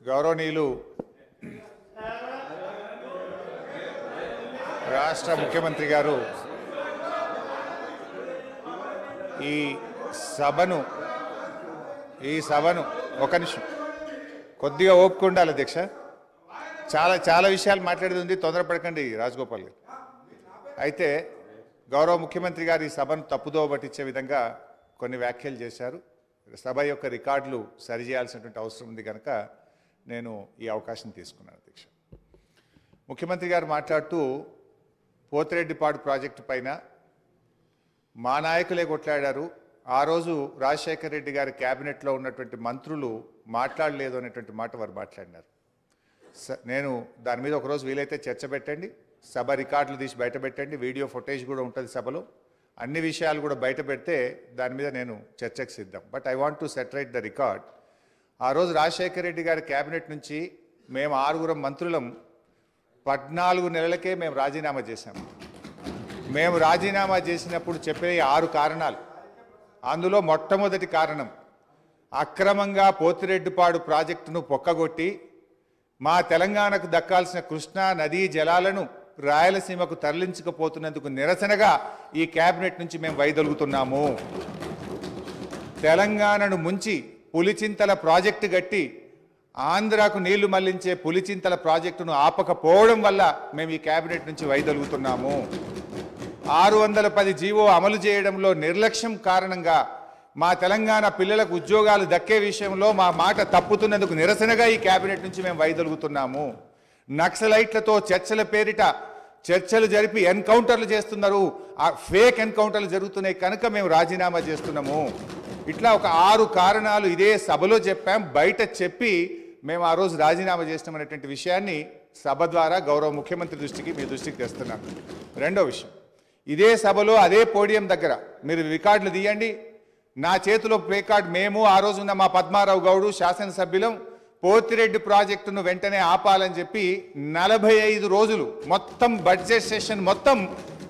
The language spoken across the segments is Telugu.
గౌరవనీయులు రాష్ట్ర ముఖ్యమంత్రి గారు ఈ సభను ఒక నిమిషం కొద్దిగా ఓపిక ఉండాలి అధ్యక్ష. చాలా విషయాలు మాట్లాడేది ఉంది, తొందరపడకండి రాజగోపాల్ గారు. అయితే గౌరవ ముఖ్యమంత్రి గారు ఈ సభను తప్పుదోవ పట్టించే విధంగా కొన్ని వ్యాఖ్యలు చేశారు. సభ యొక్క రికార్డులు సరిచేయాల్సినటువంటి అవసరం ఉంది కనుక నేను ఈ అవకాశం తీసుకున్నాను అధ్యక్ష. ముఖ్యమంత్రి గారు మాట్లాడుతూ పోతిరెడ్డిపాడు ప్రాజెక్టు పైన మా నాయకులే కొట్లాడారు, ఆ రోజు రాజశేఖర రెడ్డి గారి క్యాబినెట్లో ఉన్నటువంటి మంత్రులు మాట్లాడలేదు అనేటువంటి మాట వారు మాట్లాడినారు. నేను దాని మీద ఒకరోజు వీలైతే చర్చ పెట్టండి, సభ రికార్డులు తీసి బయట పెట్టండి, వీడియో ఫుటేజ్ కూడా ఉంటుంది సభలో, అన్ని విషయాలు కూడా బయట పెడితే దాని మీద నేను చర్చకు సిద్ధం. But I want to reiterate the record. ఆ రోజు రాజశేఖర రెడ్డి గారి క్యాబినెట్ నుంచి మేము 6 మంత్రులం 14 నెలలకే మేము రాజీనామా చేశాము. మేము రాజీనామా చేసినప్పుడు చెప్పే 6 కారణాలు, అందులో మొట్టమొదటి కారణం అక్రమంగా పోతిరెడ్డిపాడు ప్రాజెక్టును పొక్కగొట్టి మా తెలంగాణకు దక్కాల్సిన కృష్ణా నదీ జలాలను రాయలసీమకు తరలించకపోతున్నందుకు నిరసనగా ఈ క్యాబినెట్ నుంచి మేము వైదొలుగుతున్నాము. తెలంగాణను ముంచి పులిచింతల ప్రాజెక్టు గట్టి ఆంధ్రాకు నీళ్లు మళ్లించే పులిచింతల ప్రాజెక్టును ఆపకపోవడం వల్ల మేము ఈ క్యాబినెట్ నుంచి వైదొలుగుతున్నాము. 610 జీవో అమలు చేయడంలో నిర్లక్ష్యం కారణంగా మా తెలంగాణ పిల్లలకు ఉద్యోగాలు దక్కే విషయంలో మా మాట తప్పుతున్నందుకు నిరసనగా ఈ క్యాబినెట్ నుంచి మేము వైదొలుగుతున్నాము. నక్సలైట్లతో చర్చల పేరిట చర్చలు జరిపి ఎన్కౌంటర్లు చేస్తున్నారు, ఆ ఫేక్ ఎన్కౌంటర్లు జరుగుతున్నాయి కనుక మేము రాజీనామా చేస్తున్నాము. ఇట్లా ఒక 6 కారణాలు ఇదే సభలో చెప్పాం, బయట చెప్పి మేము ఆ రోజు రాజీనామా చేస్తామనేటువంటి విషయాన్ని సభ ద్వారా గౌరవ ముఖ్యమంత్రి దృష్టికి మీ దృష్టికి తెస్తున్నాం. రెండో విషయం, ఇదే సభలో అదే పోడియం దగ్గర మీరు రికార్డులు తీయండి, నా చేతిలో ప్లే కార్డ్, మేము ఆ రోజు ఉన్న మా పద్మారావు గౌడు శాసనసభ్యులం పోతిరెడ్డి ప్రాజెక్టును వెంటనే ఆపాలని చెప్పి 45 రోజులు మొత్తం బడ్జెట్ సెషన్ మొత్తం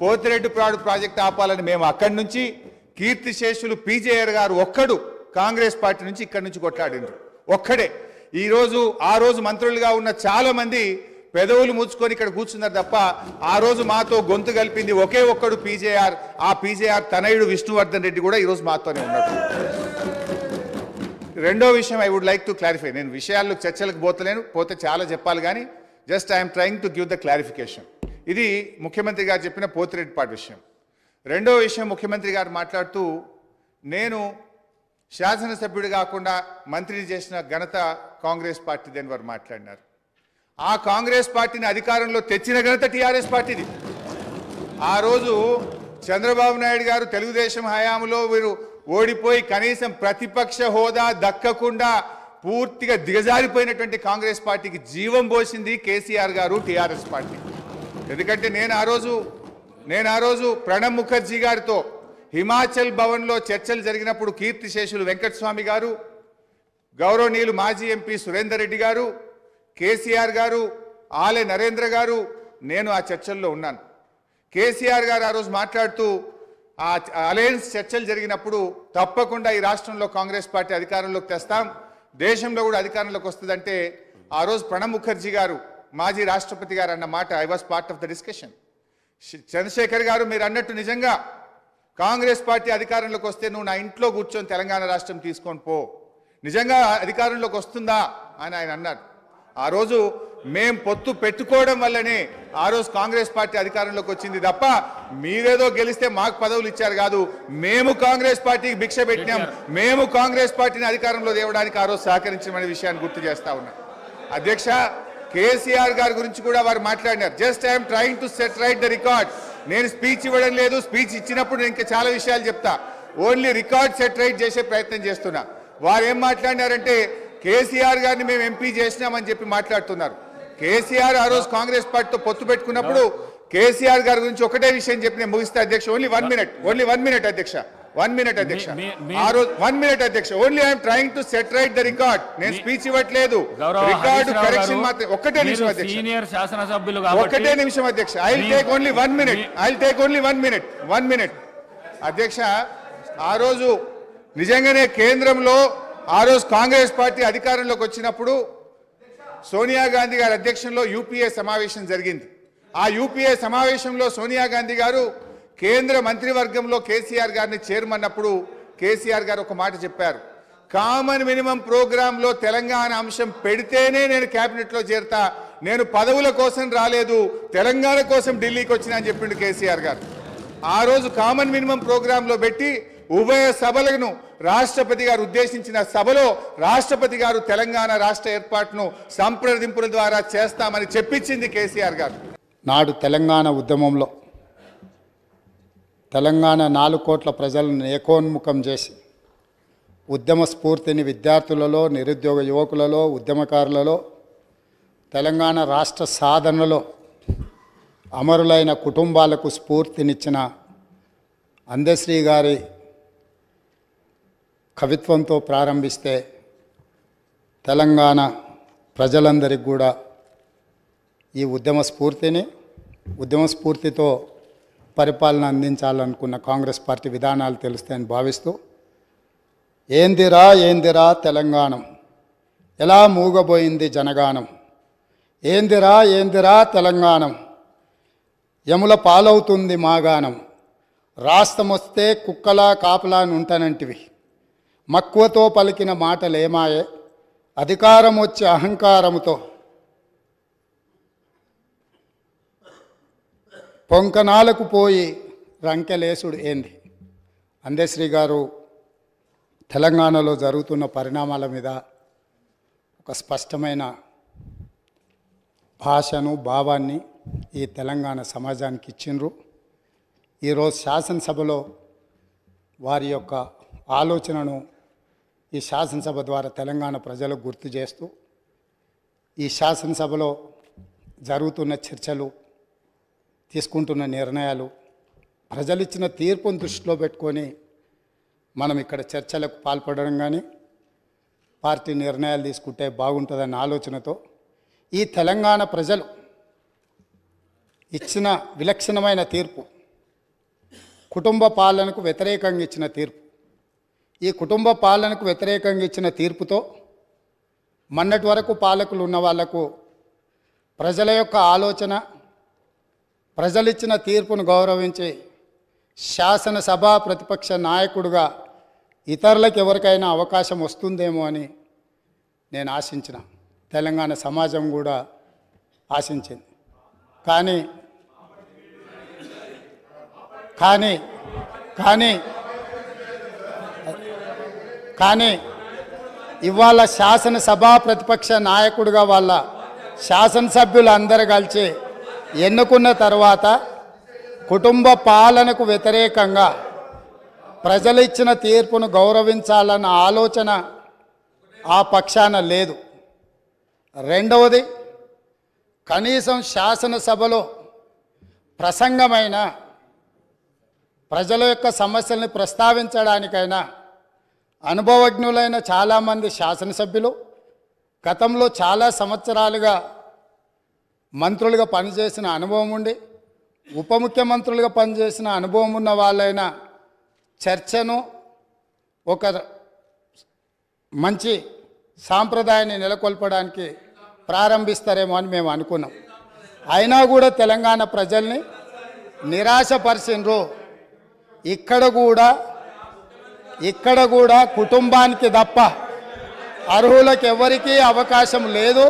పోతిరెడ్డిపాడు ప్రాజెక్టు ఆపాలని మేము అక్కడి నుంచి, కీర్తిశేషులు పీజేఆర్ గారు ఒక్కడు కాంగ్రెస్ పార్టీ నుంచి ఇక్కడి నుంచి కొట్లాడిండ్రు ఒక్కడే. ఆ రోజు మంత్రులుగా ఉన్న చాలా మంది పెదవులు ముచ్చుకొని ఇక్కడ కూర్చున్నారు తప్ప ఆ రోజు మాతో గొంతు కలిపింది ఒకే ఒక్కడు పీజేఆర్. ఆ పీజేఆర్ తనయుడు విష్ణువర్ధన్ రెడ్డి కూడా ఈరోజు మాతోనే ఉన్నాడు. రెండో విషయం I would like to clarify. నేను విషయాల్లో చర్చలకు పోతే చాలా చెప్పాలి కానీ just I'm trying to give the clarification. ఇది ముఖ్యమంత్రి గారు చెప్పిన పోతిరెడ్డిపాడు విషయం. రెండో విషయం, ముఖ్యమంత్రి గారు మాట్లాడుతూ నేను శాసనసభ్యుడు కాకుండా మంత్రిని చేసిన ఘనత కాంగ్రెస్ పార్టీదని వారు మాట్లాడినారు. ఆ కాంగ్రెస్ పార్టీని అధికారంలో తెచ్చిన ఘనత టీఆర్ఎస్ పార్టీది. ఆ రోజు చంద్రబాబు నాయుడు గారు తెలుగుదేశం హయాంలో వీరు ఓడిపోయి కనీసం ప్రతిపక్ష హోదా దక్కకుండా పూర్తిగా దిగజారిపోయినటువంటి కాంగ్రెస్ పార్టీకి జీవం పోసింది కేసీఆర్ గారు, టీఆర్ఎస్ పార్టీ. ఎందుకంటే నేను ఆ రోజు ప్రణబ్ ముఖర్జీ గారితో హిమాచల్ భవన్లో చర్చలు జరిగినప్పుడు కీర్తిశేషులు వెంకటస్వామి గారు, గౌరవనీయులు మాజీ ఎంపీ సురేందర్ రెడ్డి గారు, కేసీఆర్ గారు, ఆలే నరేంద్ర గారు, నేను ఆ చర్చల్లో ఉన్నాను. కేసీఆర్ గారు ఆ రోజు మాట్లాడుతూ ఆ అలయన్స్ చర్చలు జరిగినప్పుడు తప్పకుండా ఈ రాష్ట్రంలో కాంగ్రెస్ పార్టీ అధికారంలోకి తెస్తాం, దేశంలో కూడా అధికారంలోకి వస్తుందంటే ఆ రోజు ప్రణబ్ ముఖర్జీ గారు మాజీ రాష్ట్రపతి గారు అన్న మాట I was part of the discussion. Chandrashekar garu మీరు అన్నట్టు నిజంగా కాంగ్రెస్ పార్టీ అధికారంలోకి వస్తే నువ్వు నా ఇంట్లో కూర్చొని తెలంగాణ రాష్ట్రం తీసుకొని పో, నిజంగా అధికారంలోకి వస్తుందా అని ఆయన అన్నారు. ఆ రోజు మేం పొత్తు పెట్టుకోవడం వల్లనే ఆ రోజు కాంగ్రెస్ పార్టీ అధికారంలోకి వచ్చింది తప్ప మీరేదో గెలిస్తే మాకు పదవులు ఇచ్చారు కాదు. మేము కాంగ్రెస్ పార్టీకి భిక్ష పెట్టినాం, మేము కాంగ్రెస్ పార్టీని అధికారంలో తేవడానికి ఆ రోజు సహకరించమనే విషయాన్ని గుర్తు చేస్తా ఉన్నా. అధ్యక్ష, కేసీఆర్ గారి గురించి కూడా వారు మాట్లాడినారు. Just I'm trying to set right the record. నేను స్పీచ్ ఇవ్వడం లేదు, స్పీచ్ ఇచ్చినప్పుడు నేను ఇంకా చాలా విషయాలు చెప్తా, ఓన్లీ రికార్డ్ సెట్ రైట్ చేసే ప్రయత్నం చేస్తున్నా. వారు ఏం మాట్లాడినారంటే కేసీఆర్ గారిని మేము ఎంపీ చేసినామని చెప్పి మాట్లాడుతున్నారు. కేసీఆర్ ఆ రోజు కాంగ్రెస్ పార్టీతో పొత్తు పెట్టుకున్నప్పుడు కేసీఆర్ గారి గురించి ఒకటే విషయం చెప్పి నేను ముగిస్తే అధ్యక్ష, ఓన్లీ 1 మినిట్ అధ్యక్ష, 1 మినిట్ అధ్యక్ష, ఆ రోజు 1 మినిట్ అధ్యక్ష, only I'm trying to set right the record. నేను స్పీచ్ ఇవ్వట్లేదు, రికార్డు కరెక్షన్ మాత్రం. ఒకటే నిమిషం అధ్యక్ష, సీనియర్ శాసనసభ్యులు ఒకటే నిమిషం అధ్యక్ష, I will take only 1 minute, 1 minute అధ్యక్ష. ఆ రోజు నిజంగానే కేంద్రంలో ఆ రోజు కాంగ్రెస్ పార్టీ అధికారంలోకి వచ్చినప్పుడు సోనియా గాంధీ గారి అధ్యక్షంలో యూపీఏ సమావేశం జరిగింది. ఆ యూపీఏ సమావేశంలో సోనియా గాంధీ గారు కేంద్ర మంత్రివర్గంలో కేసీఆర్ గారిని చేరమన్నప్పుడు కేసీఆర్ గారు ఒక మాట చెప్పారు, కామన్ మినిమం ప్రోగ్రాంలో తెలంగాణ అంశం పెడితేనే నేను క్యాబినెట్లో చేరతా, నేను పదవుల కోసం రాలేదు, తెలంగాణ కోసం ఢిల్లీకి వచ్చినా అని చెప్పిండు కేసీఆర్ గారు. ఆ రోజు కామన్ మినిమం ప్రోగ్రాంలో పెట్టి ఉభయ సభలను రాష్ట్రపతి గారు ఉద్దేశించిన సభలో రాష్ట్రపతి గారు తెలంగాణ రాష్ట్ర ఏర్పాటును సంప్రదింపుల ద్వారా చేస్తామని చెప్పించింది కేసీఆర్ గారు. నాడు తెలంగాణ ఉద్యమంలో తెలంగాణ 4 కోట్ల ప్రజలను ఏకోన్ముఖం చేసి ఉద్యమ స్ఫూర్తిని విద్యార్థులలో, నిరుద్యోగ యువకులలో, ఉద్యమకారులలో, తెలంగాణ రాష్ట్ర సాధనలో అమరులైన కుటుంబాలకు స్ఫూర్తినిచ్చిన అందశ్రీ గారి కవిత్వంతో ప్రారంభిస్తే తెలంగాణ ప్రజలందరికీ కూడా ఈ ఉద్యమ స్ఫూర్తితో పరిపాలన అందించాలనుకున్న కాంగ్రెస్ పార్టీ విధానాలు తెలుస్తాయని భావిస్తూ ఏందిరా తెలంగాణం, ఎలా మూగబోయింది జనగానం, ఏందిరా తెలంగాణం, యముల పాలవుతుంది మాగానం, రాష్ట్రమొస్తే కుక్కలా కాపలా ఉంటానంటివి, మక్కువతో పలికిన మాటలేమాయే, అధికారం వచ్చే అహంకారముతో పొంకనాలకు పోయి రంకెలేసుడు ఏంది. అందశ్రీ గారు తెలంగాణలో జరుగుతున్న పరిణామాల మీద ఒక స్పష్టమైన భాషను, భావాన్ని ఈ తెలంగాణ సమాజానికి ఇచ్చిండ్రు. ఈరోజు శాసనసభలో వారి యొక్క ఆలోచనను ఈ శాసనసభ ద్వారా తెలంగాణ ప్రజలకు గుర్తు చేస్తూ ఈ శాసనసభలో జరుగుతున్న చర్చలు, తీసుకుంటున్న నిర్ణయాలు, ప్రజలిచ్చిన తీర్పును దృష్టిలో పెట్టుకొని మనం ఇక్కడ చర్చలకు పాల్పడడం కానీ పార్టీ నిర్ణయాలు తీసుకుంటే బాగుంటుందన్న ఆలోచనతో ఈ తెలంగాణ ప్రజలు ఇచ్చిన విలక్షణమైన తీర్పు, కుటుంబ పాలనకు వ్యతిరేకంగా ఇచ్చిన తీర్పు, ఈ కుటుంబ పాలనకు వ్యతిరేకంగా ఇచ్చిన తీర్పుతో మొన్నటి వరకు పాలకులు ఉన్న వాళ్లకు ప్రజల యొక్క ఆలోచన, ప్రజలిచ్చిన తీర్పును గౌరవించి శాసనసభ ప్రతిపక్ష నాయకుడిగా ఇతరులకు ఎవరికైనా అవకాశం వస్తుందేమో అని నేను ఆశించిన, తెలంగాణ సమాజం కూడా ఆశించింది. కానీ కానీ కానీ కానీ ఇవాళ శాసనసభ ప్రతిపక్ష నాయకుడిగా వాళ్ళ శాసనసభ్యులు అందరూ కలిసి ఎన్నుకున్న తర్వాత కుటుంబ పాలనకు వ్యతిరేకంగా ప్రజలు ఇచ్చిన తీర్పును గౌరవించాలన్న ఆలోచన ఆ పక్షాన లేదు. రెండవది, కనీసం శాసనసభలో ప్రసంగమైన ప్రజల యొక్క సమస్యల్ని ప్రస్తావించడానికైనా అనుభవజ్ఞులైన చాలామంది శాసనసభ్యులు, గతంలో చాలా సంవత్సరాలుగా మంత్రులుగా పనిచేసిన అనుభవం ఉండి ఉప ముఖ్యమంత్రులుగా పనిచేసిన అనుభవం ఉన్న వాళ్ళైన చర్చను ఒక మంచి సాంప్రదాయాన్ని నెలకొల్పడానికి ప్రారంభిస్తారేమో అని మేము అనుకున్నాం. అయినా కూడా తెలంగాణ ప్రజల్ని నిరాశపరిచిండ్రు. ఇక్కడ కూడా కుటుంబానికి తప్ప అర్హులకు ఎవరికీ అవకాశం లేదు,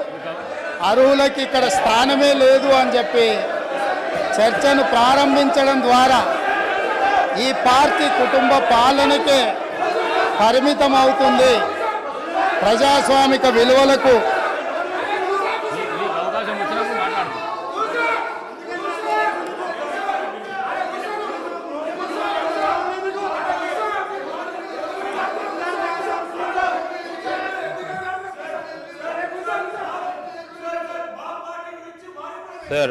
అర్హులకి ఇక్కడ స్థానమే లేదు అని చెప్పి చర్చను ప్రారంభించడం ద్వారా ఈ పార్టీ కుటుంబ పాలనకే పరిమితం అవుతుంది. ప్రజాస్వామిక విలువలకు Sir,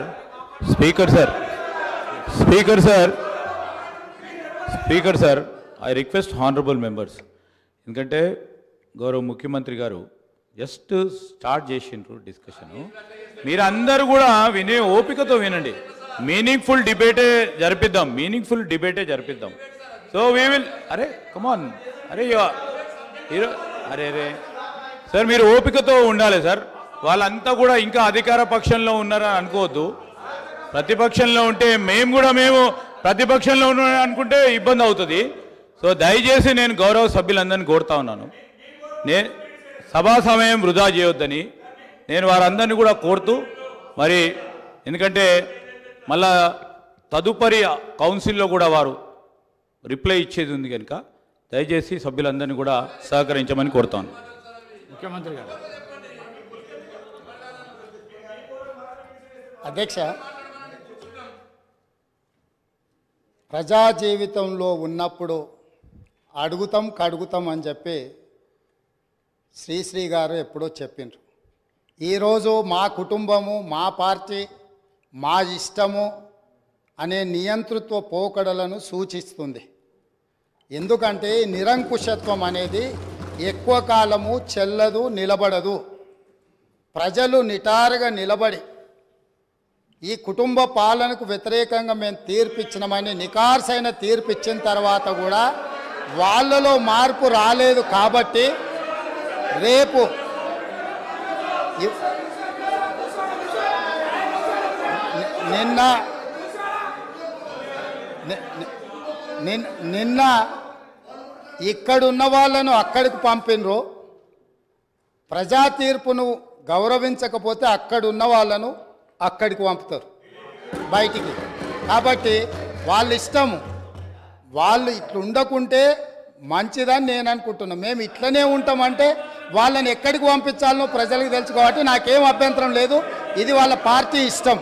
Speaker sir, I request honorable members. ఎందుకంటే గౌరవ ముఖ్యమంత్రి గారు జస్ట్ స్టార్ట్ చేసిండ్రు డిస్కషన్. మీరందరూ కూడా వినే ఓపికతో వినండి. మీనింగ్ఫుల్ డిబేటే జరిపిద్దాం. సో వీ విల్, అరే కమాన్, అరే సార్ మీరు ఓపికతో ఉండాలి సార్, వాళ్ళంతా కూడా ఇంకా అధికార పక్షంలో ఉన్నారని అనుకోవద్దు. ప్రతిపక్షంలో ఉంటే మేము ప్రతిపక్షంలో ఉన్నామని అనుకుంటే ఇబ్బంది అవుతుంది. సో దయచేసి నేను గౌరవ సభ్యులందరినీ కోరుతా ఉన్నాను, సభా సమయం వృధా చేయొద్దని నేను వారందరినీ కూడా కోరుతూ, మరి ఎందుకంటే మళ్ళా తదుపరి కౌన్సిల్లో కూడా వారు రిప్లై ఇచ్చేది ఉంది కనుక దయచేసి సభ్యులందరినీ కూడా సహకరించమని కోరుతాను. ముఖ్యమంత్రి గారు. అధ్యక్ష, ప్రజా జీవితంలో ఉన్నప్పుడు అడుగుతాం కడుగుతాం అని చెప్పి శ్రీశ్రీ గారు ఎప్పుడో చెప్పిండ్రు. ఈరోజు మా కుటుంబము, మా పార్టీ, మా ఇష్టము అనే నియంతృత్వ పోకడలను సూచిస్తుంది. ఎందుకంటే నిరంకుశత్వం అనేది ఎక్కువ కాలము చెల్లదు, నిలబడదు. ప్రజలు నిటారుగా నిలబడి ఈ కుటుంబ పాలనకు వ్యతిరేకంగా మేము తీర్పిచ్చినామని నికార్సైన తీర్పిచ్చిన తర్వాత కూడా వాళ్ళలో మార్పు రాలేదు. కాబట్టి రేపు నిన్న ఇక్కడున్న వాళ్ళను అక్కడికి పంపినరు. ప్రజా తీర్పును గౌరవించకపోతే అక్కడున్న వాళ్ళను అక్కడికి పంపుతారు బయటికి. కాబట్టి వాళ్ళ ఇష్టము, వాళ్ళు ఇట్లా ఉండకుంటే మంచిదని నేను అనుకుంటున్నాను. మేము ఇట్లనే ఉంటామంటే వాళ్ళని ఎక్కడికి పంపించాలనో ప్రజలకు తెలుసు. కాబట్టి నాకేం అభ్యంతరం లేదు, ఇది వాళ్ళ పార్టీ ఇష్టం.